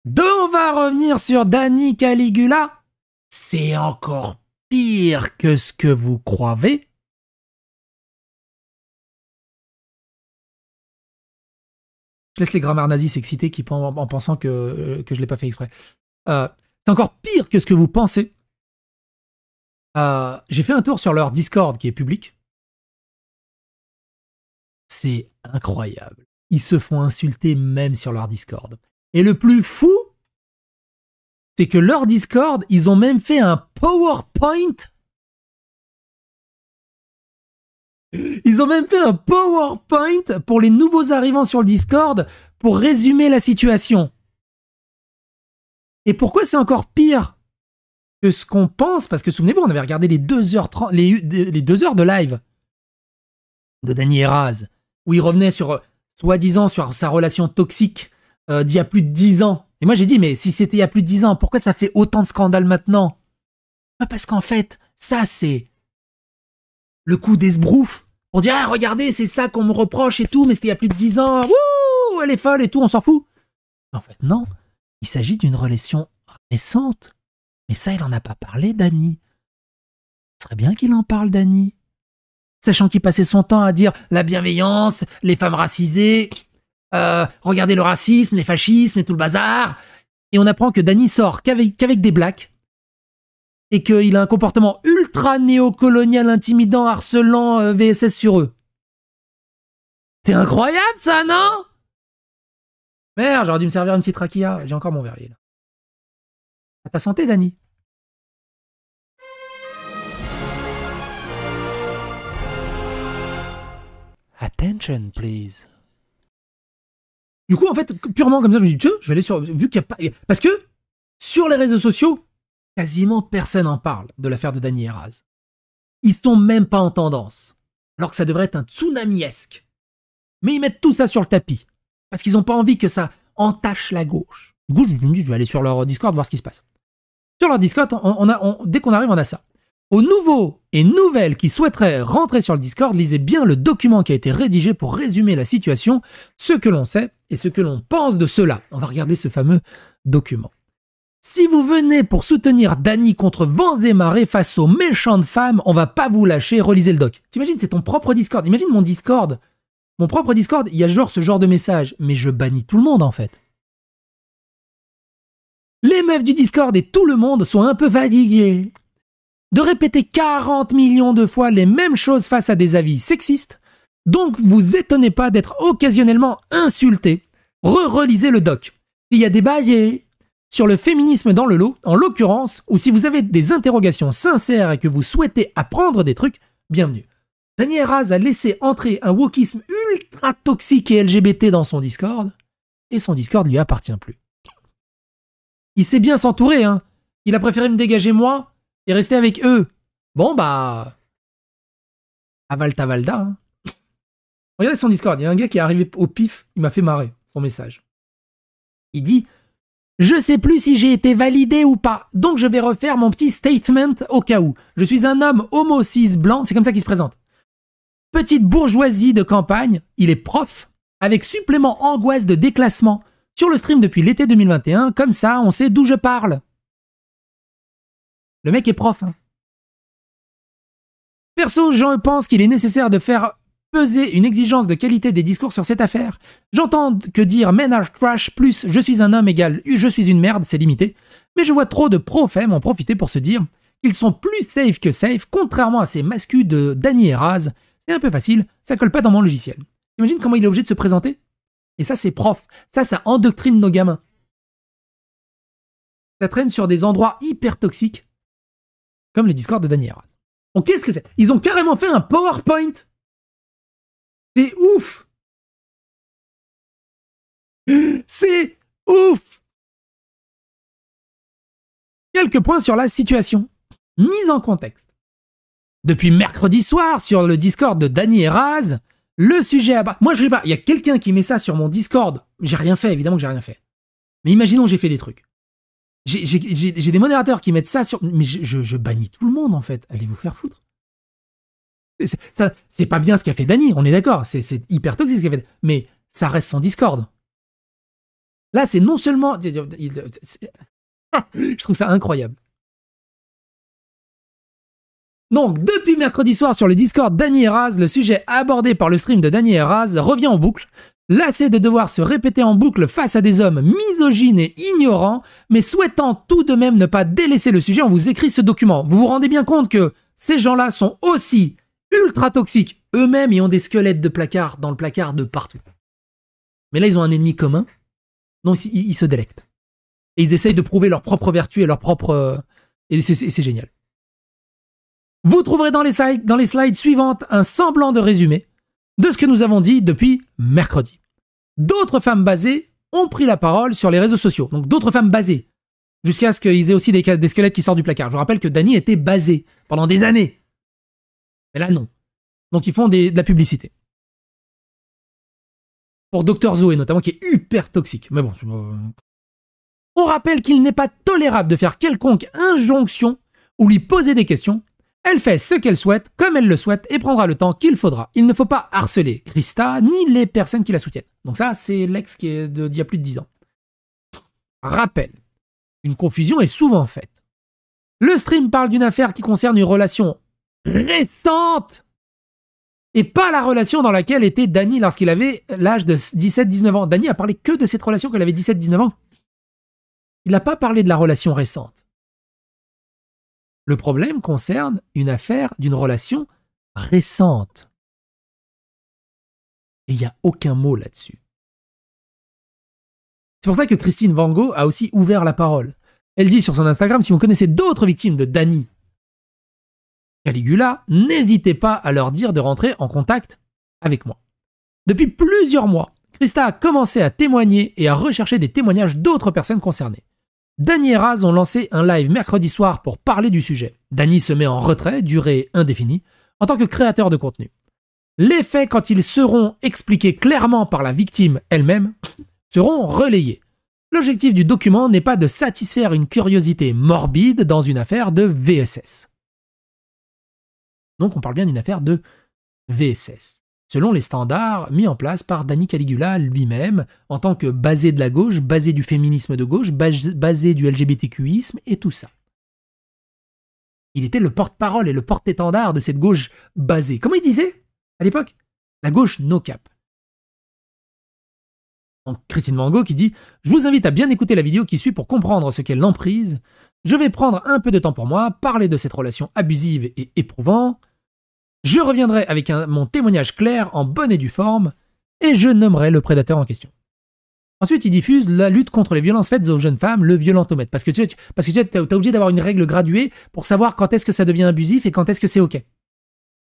Donc, on va revenir sur Dani Caligula. C'est encore pire que ce que vous croyez. Je laisse les grammaires nazis s'exciter en pensant que je ne l'ai pas fait exprès. C'est encore pire que ce que vous pensez. J'ai fait un tour sur leur Discord qui est public. C'est incroyable. Ils se font insulter même sur leur Discord. Et le plus fou, c'est que leur Discord, ils ont même fait un PowerPoint. Ils ont même fait un PowerPoint pour les nouveaux arrivants sur le Discord pour résumer la situation. Et pourquoi c'est encore pire que ce qu'on pense? Parce que souvenez-vous, on avait regardé les 2h30, les 2 heures de live de Dani Eraz, où il revenait soi-disant sur sa relation toxique d'il y a plus de 10 ans. Et moi j'ai dit, mais si c'était il y a plus de 10 ans, pourquoi ça fait autant de scandales maintenant? Parce qu'en fait, ça c'est le coup d'esbrouf. On dit, ah regardez, c'est ça qu'on me reproche et tout, mais c'était il y a plus de 10 ans. Wouh, elle est folle et tout, on s'en fout. En fait, non. Il s'agit d'une relation récente. Mais ça, il en a pas parlé, Dani. Ce serait bien qu'il en parle, Dani. Sachant qu'il passait son temps à dire la bienveillance, les femmes racisées, regardez le racisme, les fascismes et tout le bazar. Et on apprend que Dani sort qu'avec des blacks. Et qu'il a un comportement ultra néocolonial, intimidant, harcelant VSS sur eux. C'est incroyable, ça, non? Merde, j'aurais dû me servir une petite rakia. J'ai encore mon verrier, là. À ta santé, Dani. Attention, please. Du coup, en fait, purement comme ça, je me dis, tiens, je vais aller sur... Vu qu'il y a pas... Parce que, sur les réseaux sociaux, quasiment personne n'en parle de l'affaire de Dani Eraz. Ils sont même pas en tendance. Alors que ça devrait être un tsunamiesque. Mais ils mettent tout ça sur le tapis. Parce qu'ils n'ont pas envie que ça entache la gauche. Du coup, je me dis, je vais aller sur leur Discord voir ce qui se passe. Sur leur Discord, dès qu'on arrive, on a ça. Aux nouveaux et nouvelles qui souhaiteraient rentrer sur le Discord, lisez bien le document qui a été rédigé pour résumer la situation, ce que l'on sait et ce que l'on pense de cela. On va regarder ce fameux document. Si vous venez pour soutenir Dani contre vents et marées face aux méchantes femmes, on va pas vous lâcher, relisez le doc. T'imagines, c'est ton propre Discord. Imagine mon Discord. Mon propre Discord, il y a ce genre de message, mais je bannis tout le monde en fait. Les meufs du Discord et tout le monde sont un peu fatigués de répéter 40 millions de fois les mêmes choses face à des avis sexistes, donc vous étonnez pas d'être occasionnellement insultés. Relisez le doc. Il y a des baillets sur le féminisme dans le lot, en l'occurrence, ou si vous avez des interrogations sincères et que vous souhaitez apprendre des trucs, bienvenue. Dani Eraz a laissé entrer un wokisme ultra toxique et LGBT dans son Discord, et son Discord lui appartient plus. Il sait bien s'entourer, hein. Il a préféré me dégager moi et rester avec eux. Bon bah... Avalta Valda, hein. Regardez son Discord, il y a un gars qui est arrivé au pif, il m'a fait marrer, son message. Il dit... Je sais plus si j'ai été validé ou pas, donc je vais refaire mon petit statement au cas où. Je suis un homme homo cis blanc, c'est comme ça qu'il se présente. Petite bourgeoisie de campagne, il est prof, avec supplément angoisse de déclassement, sur le stream depuis l'été 2021, comme ça on sait d'où je parle. Le mec est prof. Hein. Perso, je pense qu'il est nécessaire de faire peser une exigence de qualité des discours sur cette affaire. J'entends que dire men are trash plus je suis un homme égale je suis une merde, c'est limité, mais je vois trop de pro-femmes en profiter pour se dire qu'ils sont plus safe que safe, contrairement à ces mascus de Dani Eraz. C'est un peu facile, ça colle pas dans mon logiciel. Imagine comment il est obligé de se présenter. Et ça, c'est prof. Ça endoctrine nos gamins. Ça traîne sur des endroits hyper toxiques, comme le Discord de Dani Eraz. Donc qu'est-ce que c'est? Ils ont carrément fait un PowerPoint. C'est ouf. C'est ouf. Quelques points sur la situation. Mise en contexte. Depuis mercredi soir, sur le Discord de Dani Eraz, le sujet à bas... Moi, je sais pas, il y a quelqu'un qui met ça sur mon Discord. J'ai rien fait, évidemment que j'ai rien fait. Mais imaginons que j'ai fait des trucs. J'ai des modérateurs qui mettent ça sur... Mais je bannis tout le monde, en fait. Allez vous faire foutre. C'est pas bien ce qu'a fait Dani, on est d'accord. C'est hyper toxique ce qu'a fait. Mais ça reste son Discord. Là, c'est non seulement... Je trouve ça incroyable. Donc, depuis mercredi soir sur le Discord Dany et Raz, le sujet abordé par le stream de Dany et Raz revient en boucle. Lassé de devoir se répéter en boucle face à des hommes misogynes et ignorants, mais souhaitant tout de même ne pas délaisser le sujet, on vous écrit ce document. Vous vous rendez bien compte que ces gens-là sont aussi ultra toxiques eux-mêmes et ont des squelettes de placard dans le placard de partout. Mais là, ils ont un ennemi commun, donc ils se délectent. Et ils essayent de prouver leur propre vertu et leur propre... Et c'est génial. Vous trouverez dans les slides suivantes un semblant de résumé de ce que nous avons dit depuis mercredi. D'autres femmes basées ont pris la parole sur les réseaux sociaux. Donc d'autres femmes basées. Jusqu'à ce qu'ils aient aussi des squelettes qui sortent du placard. Je vous rappelle que Dany était basée pendant des années. Mais là, non. Donc ils font de la publicité. Pour Dr Zoé notamment, qui est hyper toxique. Mais bon, on rappelle qu'il n'est pas tolérable de faire quelconque injonction ou lui poser des questions. Elle fait ce qu'elle souhaite, comme elle le souhaite, et prendra le temps qu'il faudra. Il ne faut pas harceler Krista, ni les personnes qui la soutiennent. Donc ça, c'est l'ex qui est d'il y a plus de 10 ans. Rappel. Une confusion est souvent faite. Le stream parle d'une affaire qui concerne une relation récente, et pas la relation dans laquelle était Dany lorsqu'il avait l'âge de 17-19 ans. Dany a parlé que de cette relation qu'elle avait 17-19 ans. Il n'a pas parlé de la relation récente. Le problème concerne une affaire d'une relation récente. Et il n'y a aucun mot là-dessus. C'est pour ça que Christine Vango a aussi ouvert la parole. Elle dit sur son Instagram, si vous connaissez d'autres victimes de Dany Caligula, n'hésitez pas à leur dire de rentrer en contact avec moi. Depuis plusieurs mois, Krista a commencé à témoigner et à rechercher des témoignages d'autres personnes concernées. Dany et Raz ont lancé un live mercredi soir pour parler du sujet. Dany se met en retrait, durée indéfinie, en tant que créateur de contenu. Les faits, quand ils seront expliqués clairement par la victime elle-même, seront relayés. L'objectif du document n'est pas de satisfaire une curiosité morbide dans une affaire de VSS. Donc on parle bien d'une affaire de VSS. Selon les standards mis en place par Dany Caligula lui-même, en tant que basé de la gauche, basé du féminisme de gauche, basé du LGBTQisme et tout ça. Il était le porte-parole et le porte-étendard de cette gauche basée. Comment il disait à l'époque? La gauche no cap. Donc Christine Vango qui dit « Je vous invite à bien écouter la vidéo qui suit pour comprendre ce qu'est l'emprise. Je vais prendre un peu de temps pour moi, parler de cette relation abusive et éprouvante. Je reviendrai avec mon témoignage clair, en bonne et due forme, et je nommerai le prédateur en question. » Ensuite, il diffuse la lutte contre les violences faites aux jeunes femmes, le violentomètre. Parce que tu es obligé d'avoir une règle graduée pour savoir quand est-ce que ça devient abusif et quand est-ce que c'est OK.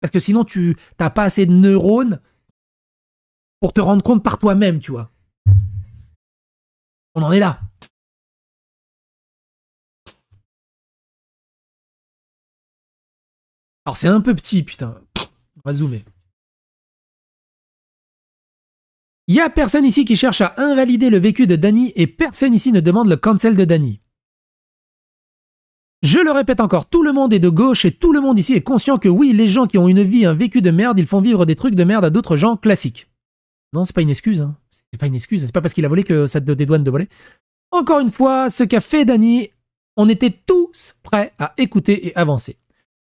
Parce que sinon, tu n'as pas assez de neurones pour te rendre compte par toi-même, tu vois. On en est là. Alors, c'est un peu petit, putain. On va zoomer. Il n'y a personne ici qui cherche à invalider le vécu de Dany et personne ici ne demande le cancel de Dany. Je le répète encore, tout le monde est de gauche et tout le monde ici est conscient que oui, les gens qui ont une vie, un vécu de merde, ils font vivre des trucs de merde à d'autres gens classiques. Non, c'est pas une excuse. Hein. C'est pas une excuse. C'est pas parce qu'il a volé que ça te dédouane de voler. Encore une fois, ce qu'a fait Dany, on était tous prêts à écouter et avancer.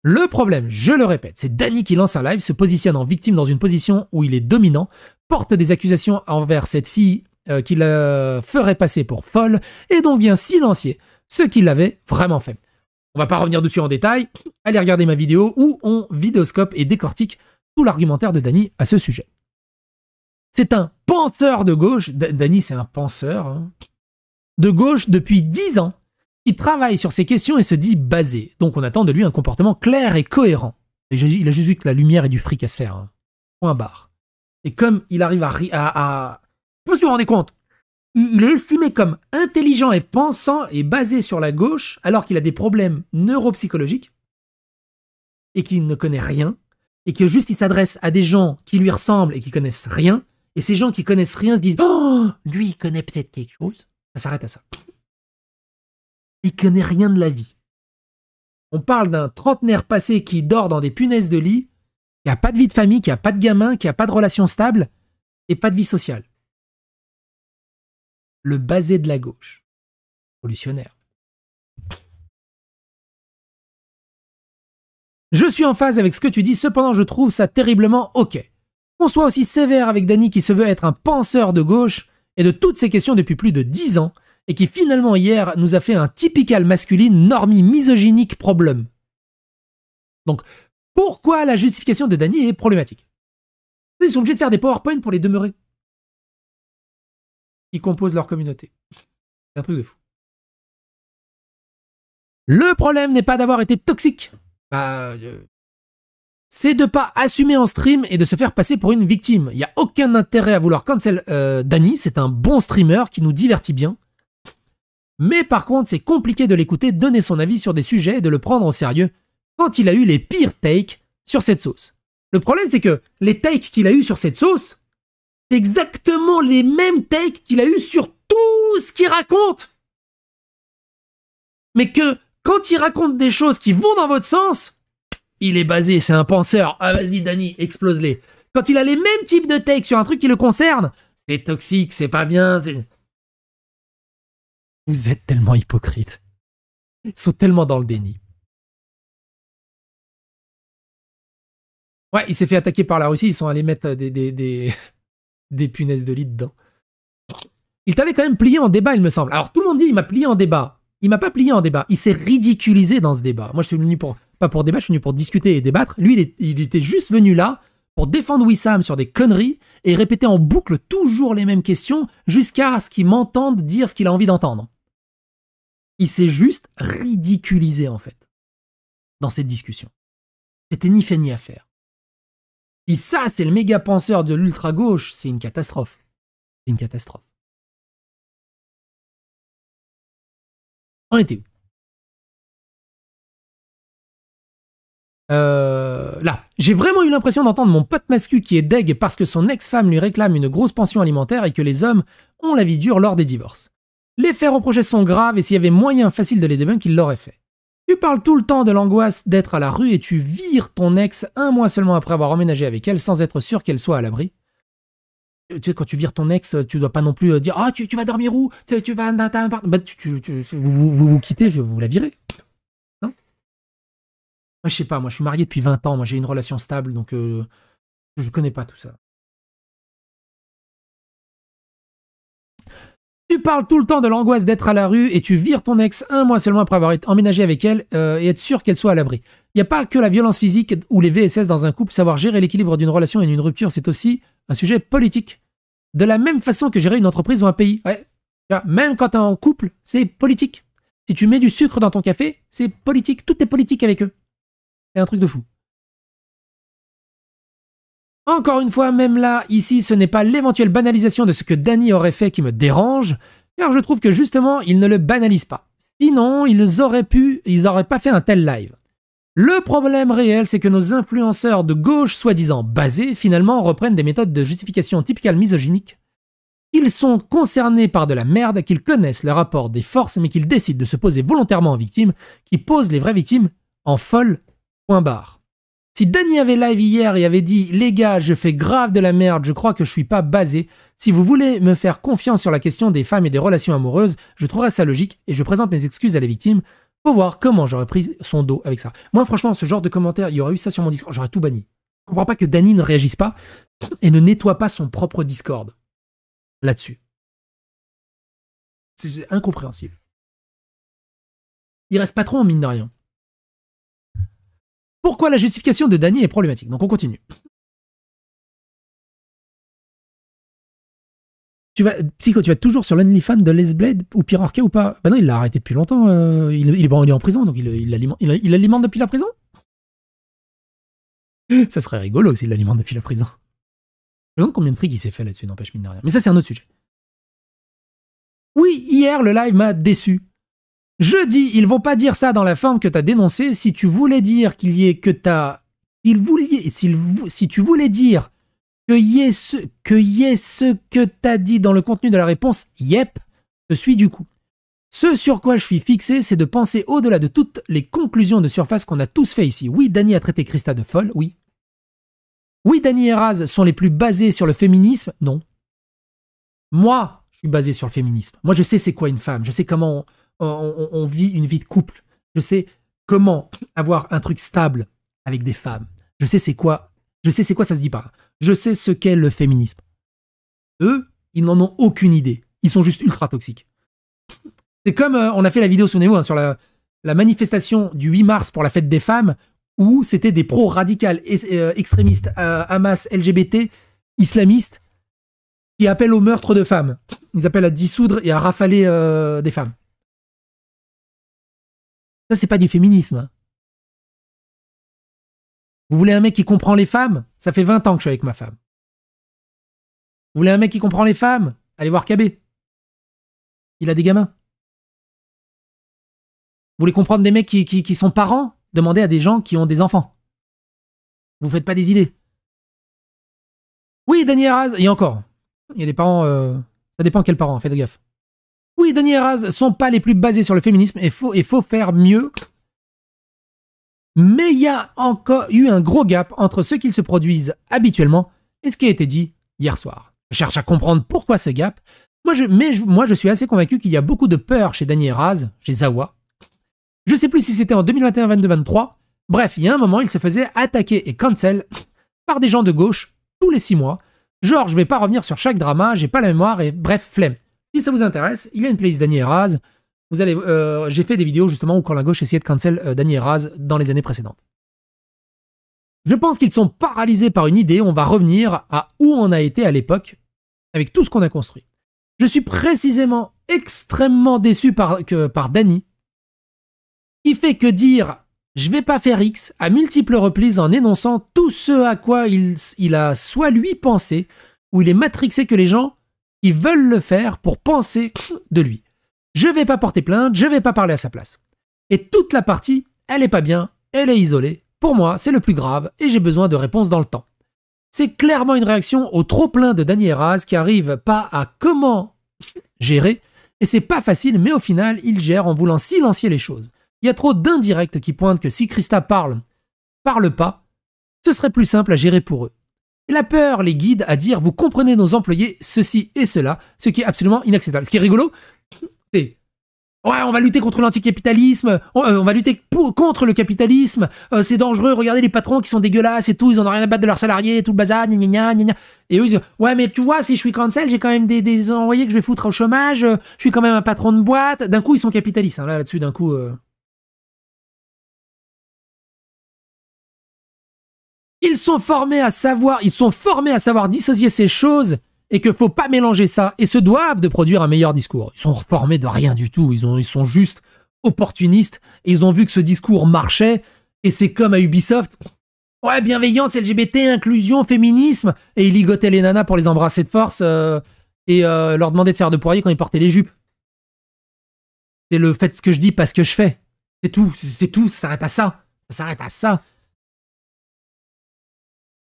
Le problème, je le répète, c'est Dany qui lance un live, se positionne en victime dans une position où il est dominant, porte des accusations envers cette fille qui la ferait passer pour folle, et donc vient silencier ce qu'il avait vraiment fait. On va pas revenir dessus en détail, allez regarder ma vidéo où on vidéoscope et décortique tout l'argumentaire de Dany à ce sujet. C'est un penseur de gauche, Dany c'est un penseur, hein, de gauche depuis 10 ans, qui travaille sur ces questions et se dit basé. Donc on attend de lui un comportement clair et cohérent. Et il a juste vu que la lumière et du fric à se faire. Hein. Point barre. Et comme il arrive à... Je sais pas si vous vous rendez compte. Il est estimé comme intelligent et pensant et basé sur la gauche alors qu'il a des problèmes neuropsychologiques et qu'il ne connaît rien et que juste il s'adresse à des gens qui lui ressemblent et qui connaissent rien. Et ces gens qui connaissent rien se disent « Oh, lui il connaît peut-être quelque chose. » Ça s'arrête à ça. Il connaît rien de la vie. On parle d'un trentenaire passé qui dort dans des punaises de lit, qui n'a pas de vie de famille, qui n'a pas de gamin, qui n'a pas de relation stable et pas de vie sociale. le basé de la gauche. Révolutionnaire. Je suis en phase avec ce que tu dis, cependant je trouve ça terriblement ok. Qu'on soit aussi sévère avec Dany qui se veut être un penseur de gauche et de toutes ces questions depuis plus de 10 ans et qui finalement hier nous a fait un typical masculine normie misogynique problème. Donc, pourquoi la justification de Dany est problématique? Ils sont obligés de faire des PowerPoint pour les demeurer. Ils composent leur communauté. C'est un truc de fou. Le problème n'est pas d'avoir été toxique. C'est de pas assumer en stream et de se faire passer pour une victime. Il n'y a aucun intérêt à vouloir cancel Dany. C'est un bon streamer qui nous divertit bien. Mais par contre, c'est compliqué de l'écouter donner son avis sur des sujets et de le prendre au sérieux quand il a eu les pires takes sur cette sauce. Le problème, c'est que les takes qu'il a eu sur cette sauce, c'est exactement les mêmes takes qu'il a eu sur tout ce qu'il raconte. Mais que quand il raconte des choses qui vont dans votre sens, il est basé, c'est un penseur. Ah vas-y Dany, explose-les. Quand il a les mêmes types de takes sur un truc qui le concerne, c'est toxique, c'est pas bien. Vous êtes tellement hypocrites. Ils sont tellement dans le déni. Ouais, il s'est fait attaquer par la Russie, ils sont allés mettre des punaises de lit dedans. Il t'avait quand même plié en débat, il me semble. Alors tout le monde dit il m'a plié en débat. Il m'a pas plié en débat. Il s'est ridiculisé dans ce débat. Moi je suis venu pas pour débattre, je suis venu pour discuter et débattre. Lui il était juste venu là pour défendre Wissam sur des conneries et répéter en boucle toujours les mêmes questions jusqu'à ce qu'il m'entende dire ce qu'il a envie d'entendre. Il s'est juste ridiculisé en fait dans cette discussion. C'était ni fait ni à faire. Et ça, c'est le méga penseur de l'ultra-gauche, c'est une catastrophe. C'est une catastrophe. On était où? Là, j'ai vraiment eu l'impression d'entendre mon pote mascu qui est deg parce que son ex-femme lui réclame une grosse pension alimentaire et que les hommes ont la vie dure lors des divorces. Les faits reprochés sont graves et s'il y avait moyen facile de les débunk, il l'aurait fait. Tu parles tout le temps de l'angoisse d'être à la rue et tu vires ton ex un mois seulement après avoir emménagé avec elle sans être sûr qu'elle soit à l'abri. Tu sais, quand tu vires ton ex, tu dois pas non plus dire « Ah, tu vas dormir où? Tu vas dans un appart... » Vous quittez, vous la virez. Non? Moi, je sais pas, moi je suis marié depuis 20 ans, moi j'ai une relation stable, donc je connais pas tout ça. Tu parles tout le temps de l'angoisse d'être à la rue et tu vires ton ex un mois seulement après avoir emménagé avec elle et être sûr qu'elle soit à l'abri. Il n'y a pas que la violence physique ou les VSS dans un couple, savoir gérer l'équilibre d'une relation et d'une rupture, c'est aussi un sujet politique. De la même façon que gérer une entreprise ou un pays. Ouais. Même quand tu es en couple, c'est politique. Si tu mets du sucre dans ton café, c'est politique. Tout est politique avec eux. C'est un truc de fou. Encore une fois, même là, ici, ce n'est pas l'éventuelle banalisation de ce que Dany aurait fait qui me dérange, car je trouve que justement, il ne le banalise pas. Sinon, ils n'auraient pas fait un tel live. Le problème réel, c'est que nos influenceurs de gauche, soi-disant basés, finalement reprennent des méthodes de justification typiquement misogyniques. Ils sont concernés par de la merde, qu'ils connaissent le rapport des forces, mais qu'ils décident de se poser volontairement en victime, qui posent les vraies victimes en folles, point barre. Si Dany avait live hier et avait dit « Les gars, je fais grave de la merde, je crois que je suis pas basé. Si vous voulez me faire confiance sur la question des femmes et des relations amoureuses, je trouverais ça logique et je présente mes excuses à la victime. Faut voir comment j'aurais pris son dos avec ça. » Moi, franchement, ce genre de commentaire, il y aurait eu ça sur mon Discord, j'aurais tout banni. Je comprends pas que Dany ne réagisse pas et ne nettoie pas son propre Discord là-dessus. C'est incompréhensible. Il reste pas trop en mine de rien. Pourquoi la justification de Dany est problématique? Donc on continue. Psycho, tu vas toujours sur l'OnlyFans de Lesblade ou Pirorca ou pas? Bah non, il l'a arrêté depuis longtemps. Il est en prison, donc il l'alimente depuis la prison? Ça serait rigolo s'il l'alimente depuis la prison. Je me demande combien de fric il s'est fait là-dessus, n'empêche mine de rien. Mais ça, c'est un autre sujet. Oui, hier, le live m'a déçu. Je dis, ils vont pas dire ça dans la forme que t'as dénoncé. Si tu voulais dire qu'il y ait que t'as... Si tu voulais dire qu'il y ait ce que t'as dit dans le contenu de la réponse, yep, je suis du coup. Ce sur quoi je suis fixé, c'est de penser au-delà de toutes les conclusions de surface qu'on a tous fait ici. Oui, Dany a traité Krista de folle, oui. Oui, Dany et Raz sont les plus basés sur le féminisme, non. Moi, je suis basé sur le féminisme. Moi, je sais c'est quoi une femme. Je sais comment on vit une vie de couple. Je sais comment avoir un truc stable avec des femmes. Je sais c'est quoi. Je sais c'est quoi, ça se dit pas. Je sais ce qu'est le féminisme. Eux, ils n'en ont aucune idée. Ils sont juste ultra toxiques. C'est comme on a fait la vidéo, souvenez-vous, hein, sur la manifestation du 8 mars pour la fête des femmes, où c'était des pro-radicales extrémistes, Hamas, LGBT, islamistes, qui appellent au meurtre de femmes. Ils appellent à dissoudre et à rafaler des femmes. Ça, c'est pas du féminisme. Hein. Vous voulez un mec qui comprend les femmes? Ça fait 20 ans que je suis avec ma femme. Vous voulez un mec qui comprend les femmes? Allez voir KB. Il a des gamins. Vous voulez comprendre des mecs qui sont parents? Demandez à des gens qui ont des enfants. Vous ne faites pas des idées. Oui, Dany Heraz, et encore. Il y a des parents... ça dépend quels parents, faites gaffe. Oui, Dany Heraz sont pas les plus basés sur le féminisme, et faut faire mieux. Mais il y a encore eu un gros gap entre ce qu'ils se produisent habituellement et ce qui a été dit hier soir. Je cherche à comprendre pourquoi ce gap. Moi, je suis assez convaincu qu'il y a beaucoup de peur chez Dany Heraz, chez Zawa. Je sais plus si c'était en 2021, 22, 23. Bref, il y a un moment, il se faisait attaquer et cancel par des gens de gauche tous les 6 mois. Genre, je vais pas revenir sur chaque drama, j'ai pas la mémoire et bref, flemme. Si ça vous intéresse, il y a une playlist Dany Heraz. Vous allez, j'ai fait des vidéos justement où quand la gauche essayait de cancel Dany Heraz dans les années précédentes. Je pense qu'ils sont paralysés par une idée. On va revenir à où on a été à l'époque avec tout ce qu'on a construit. Je suis précisément extrêmement déçu par Dany, qui fait que dire « je vais pas faire X » à multiples reprises en énonçant tout ce à quoi il a soit lui pensé, ou il est matrixé que les gens qui veulent le faire pour penser de lui. Je vais pas porter plainte, je vais pas parler à sa place. Et toute la partie, elle est pas bien, elle est isolée. Pour moi, c'est le plus grave et j'ai besoin de réponses dans le temps. C'est clairement une réaction au trop-plein de Dany Heraz qui arrive pas à comment gérer, et c'est pas facile, mais au final, il gère en voulant silencier les choses. Il y a trop d'indirects qui pointent que si Christa parle pas, ce serait plus simple à gérer pour eux. Et la peur les guide à dire « vous comprenez nos employés, ceci et cela », ce qui est absolument inacceptable. Ce qui est rigolo, c'est « ouais, on va lutter contre l'anticapitalisme, on va lutter contre le capitalisme, c'est dangereux, regardez les patrons qui sont dégueulasses et tout, ils en ont rien à battre de leurs salariés et tout le bazar, gna gna gna gna. » Et eux ils disent « ouais, mais tu vois, si je suis cancel, j'ai quand même des employés que je vais foutre au chômage, je suis quand même un patron de boîte. » D'un coup, ils sont capitalistes, hein, là-dessus, d'un coup... Ils sont formés à savoir dissocier ces choses et qu'il faut pas mélanger ça et se doivent de produire un meilleur discours. Ils sont formés de rien du tout, ils sont juste opportunistes et ils ont vu que ce discours marchait et c'est comme à Ubisoft. Ouais, bienveillance, LGBT, inclusion, féminisme, et ils ligotaient les nanas pour les embrasser de force et leur demander de faire de poirier quand ils portaient les jupes. C'est le fait ce que je dis, pas ce que je fais. C'est tout, ça s'arrête à ça. Ça s'arrête à ça.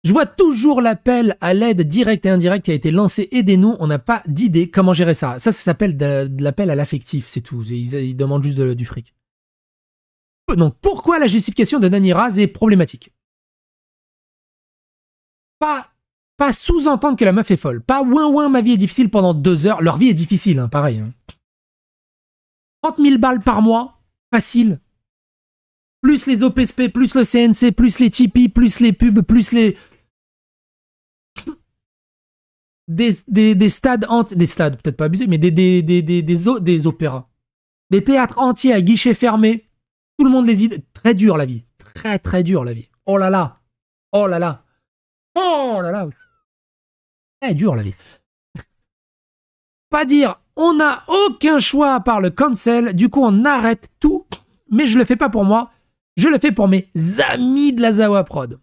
Je vois toujours l'appel à l'aide directe et indirecte qui a été lancé. Aidez-nous, on n'a pas d'idée comment gérer ça. Ça s'appelle de l'appel à l'affectif, c'est tout. Ils demandent juste du fric. Donc, pourquoi la justification de Dany Heraz est problématique? Pas sous-entendre que la meuf est folle. Pas ouin, ma vie est difficile pendant 2 heures. Leur vie est difficile, hein, pareil. Hein. 30 000 balles par mois, facile. Plus les OPSP, plus le CNC, plus les Tipeee, plus les pubs, plus les... Des stades entiers, des stades, peut-être pas abusés, mais des opéras. Des théâtres entiers à guichets fermés. Tout le monde les idées. Très dur la vie. Très très dur la vie. Oh là là. Oh là là. Oh là là. Très dur la vie. Pas dire, on n'a aucun choix à part le cancel, du coup on arrête tout, mais je le fais pas pour moi, je le fais pour mes amis de la Zawa Prod.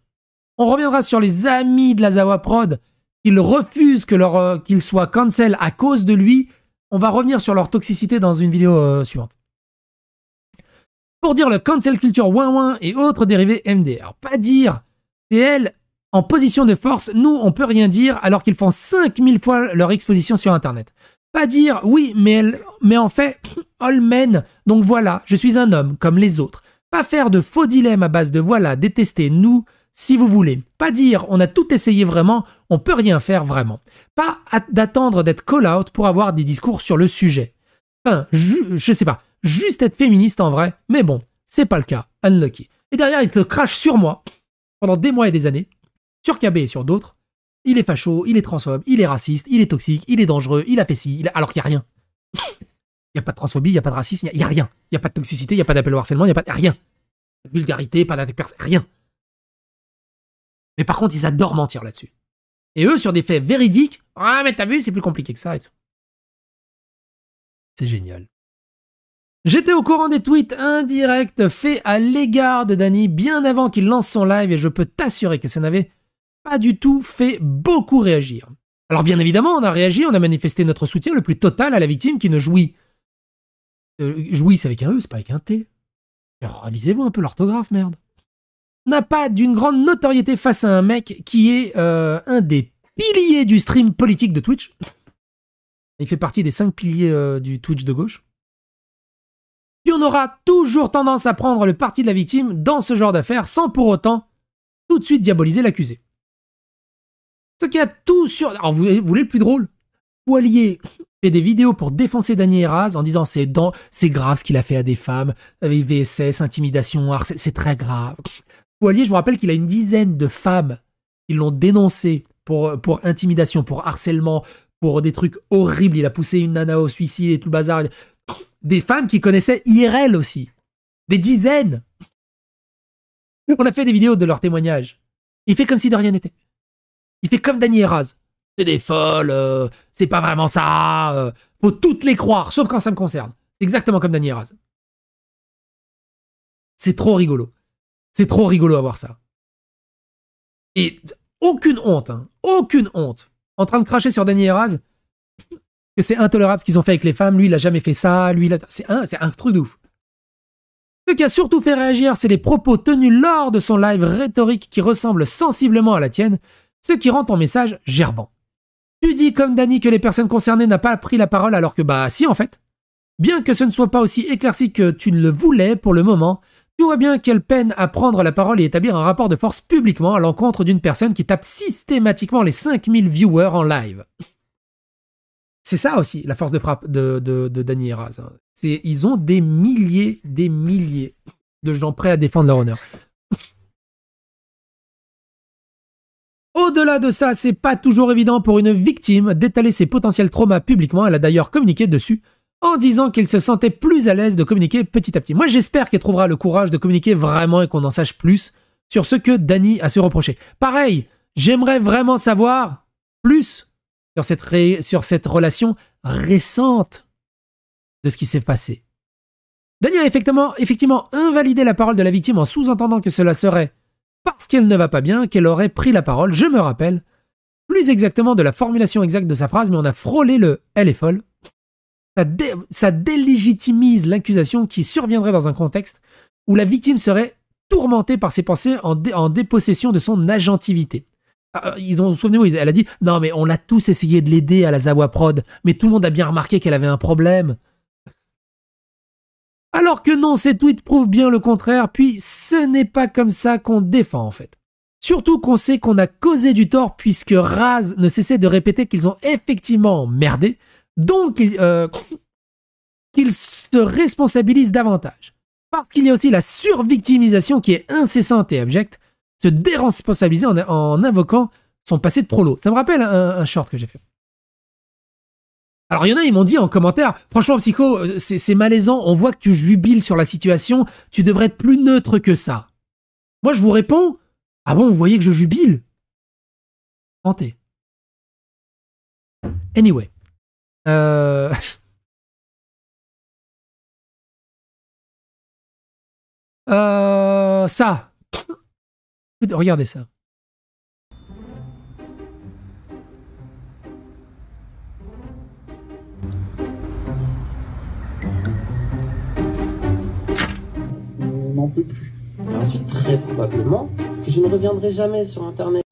On reviendra sur les amis de la Zawa Prod. Ils refusent qu'ils soient cancel à cause de lui. On va revenir sur leur toxicité dans une vidéo suivante. Pour dire le cancel culture ouin et autres dérivés MDR. Pas dire, c'est elle en position de force, nous on peut rien dire alors qu'ils font 5000 fois leur exposition sur internet. Pas dire, oui, mais en fait, all men, donc voilà, je suis un homme comme les autres. Pas faire de faux dilemmes à base de voilà, détester nous, si vous voulez. Pas dire on a tout essayé vraiment, on peut rien faire vraiment. Pas d'attendre d'être call-out pour avoir des discours sur le sujet. Enfin, je sais pas, juste être féministe en vrai, mais bon, c'est pas le cas, unlucky. Et derrière, il te crache sur moi, pendant des mois et des années, sur KB et sur d'autres. Il est facho, il est transphobe, il est raciste, il est toxique, il est dangereux, il a fait ci, alors qu'il n'y a rien. Il n'y a pas de transphobie, il n'y a pas de racisme, il n'y a rien. Il n'y a pas de toxicité, il n'y a pas d'appel au harcèlement, il n'y a pas rien. Pas de vulgarité, pas d'attaque personnelle, rien. Mais par contre, ils adorent mentir là-dessus. Et eux, sur des faits véridiques, ah mais t'as vu, c'est plus compliqué que ça et tout. C'est génial. J'étais au courant des tweets indirects faits à l'égard de Dany bien avant qu'il lance son live et je peux t'assurer que ça n'avait pas du tout fait beaucoup réagir. Alors bien évidemment, on a réagi, on a manifesté notre soutien le plus total à la victime qui ne jouit. Jouisse avec un E, c'est pas avec un T. Alors, révisez-vous un peu l'orthographe, merde. N'a pas d'une grande notoriété face à un mec qui est un des piliers du stream politique de Twitch. Il fait partie des 5 piliers du Twitch de gauche. Et on aura toujours tendance à prendre le parti de la victime dans ce genre d'affaires sans pour autant tout de suite diaboliser l'accusé. Ce qui a tout sur... Alors, vous voulez le plus drôle? Poilier fait des vidéos pour défoncer Dany Heraz en disant c'est grave ce qu'il a fait à des femmes, avec VSS, intimidation, c'est très grave. Poilier, je vous rappelle qu'il a une dizaine de femmes qui l'ont dénoncé pour intimidation, pour harcèlement, pour des trucs horribles. Il a poussé une nana au suicide et tout le bazar. Des femmes qui connaissaient IRL aussi. Des dizaines. On a fait des vidéos de leurs témoignages. Il fait comme si de rien n'était. Il fait comme Dany Heraz. C'est des folles, c'est pas vraiment ça, faut toutes les croire, sauf quand ça me concerne. C'est exactement comme Dany Heraz. C'est trop rigolo. C'est trop rigolo à voir ça. Et aucune honte, hein, aucune honte. En train de cracher sur Dany Heraz, que c'est intolérable ce qu'ils ont fait avec les femmes, lui il a jamais fait ça, lui c'est un truc de ouf. Ce qui a surtout fait réagir, c'est les propos tenus lors de son live rhétorique qui ressemble sensiblement à la tienne, ce qui rend ton message gerbant. Tu dis comme Dany que les personnes concernées n'ont pas pris la parole alors que bah si en fait. Bien que ce ne soit pas aussi éclairci que tu le voulais pour le moment, tu vois bien qu'elle peine à prendre la parole et établir un rapport de force publiquement à l'encontre d'une personne qui tape systématiquement les 5000 viewers en live. C'est ça aussi la force de frappe de Dany Heraz. Ils ont des milliers de gens prêts à défendre leur honneur. Au-delà de ça, c'est pas toujours évident pour une victime d'étaler ses potentiels traumas publiquement. Elle a d'ailleurs communiqué dessus en disant qu'elle se sentait plus à l'aise de communiquer petit à petit. Moi, j'espère qu'elle trouvera le courage de communiquer vraiment et qu'on en sache plus sur ce que Dany a se reprocher. Pareil, j'aimerais vraiment savoir plus sur cette relation récente de ce qui s'est passé. Dany a effectivement invalidé la parole de la victime en sous-entendant que cela serait parce qu'elle ne va pas bien, qu'elle aurait pris la parole, je me rappelle, plus exactement de la formulation exacte de sa phrase, mais on a frôlé le « elle est folle ». Ça délégitimise l'accusation qui surviendrait dans un contexte où la victime serait tourmentée par ses pensées en dépossession de son agentivité. Souvenez-vous, elle a dit « Non, mais on a tous essayé de l'aider à la Zawa Prod, mais tout le monde a bien remarqué qu'elle avait un problème. » Alors que non, ces tweets prouvent bien le contraire, puis ce n'est pas comme ça qu'on défend en fait. Surtout qu'on sait qu'on a causé du tort puisque Raz ne cessait de répéter qu'ils ont effectivement merdé, donc qu'ils se responsabilisent davantage. Parce qu'il y a aussi la survictimisation qui est incessante et abjecte, se déresponsabiliser en invoquant son passé de prolo. Ça me rappelle un short que j'ai fait. Alors il y en a, ils m'ont dit en commentaire, franchement Psycho, c'est malaisant, on voit que tu jubiles sur la situation, tu devrais être plus neutre que ça. Moi je vous réponds, ah bon, vous voyez que je jubile? Tentez. Anyway. Ça. Regardez ça. N'en peux plus. Et ensuite, très probablement, que je ne reviendrai jamais sur Internet.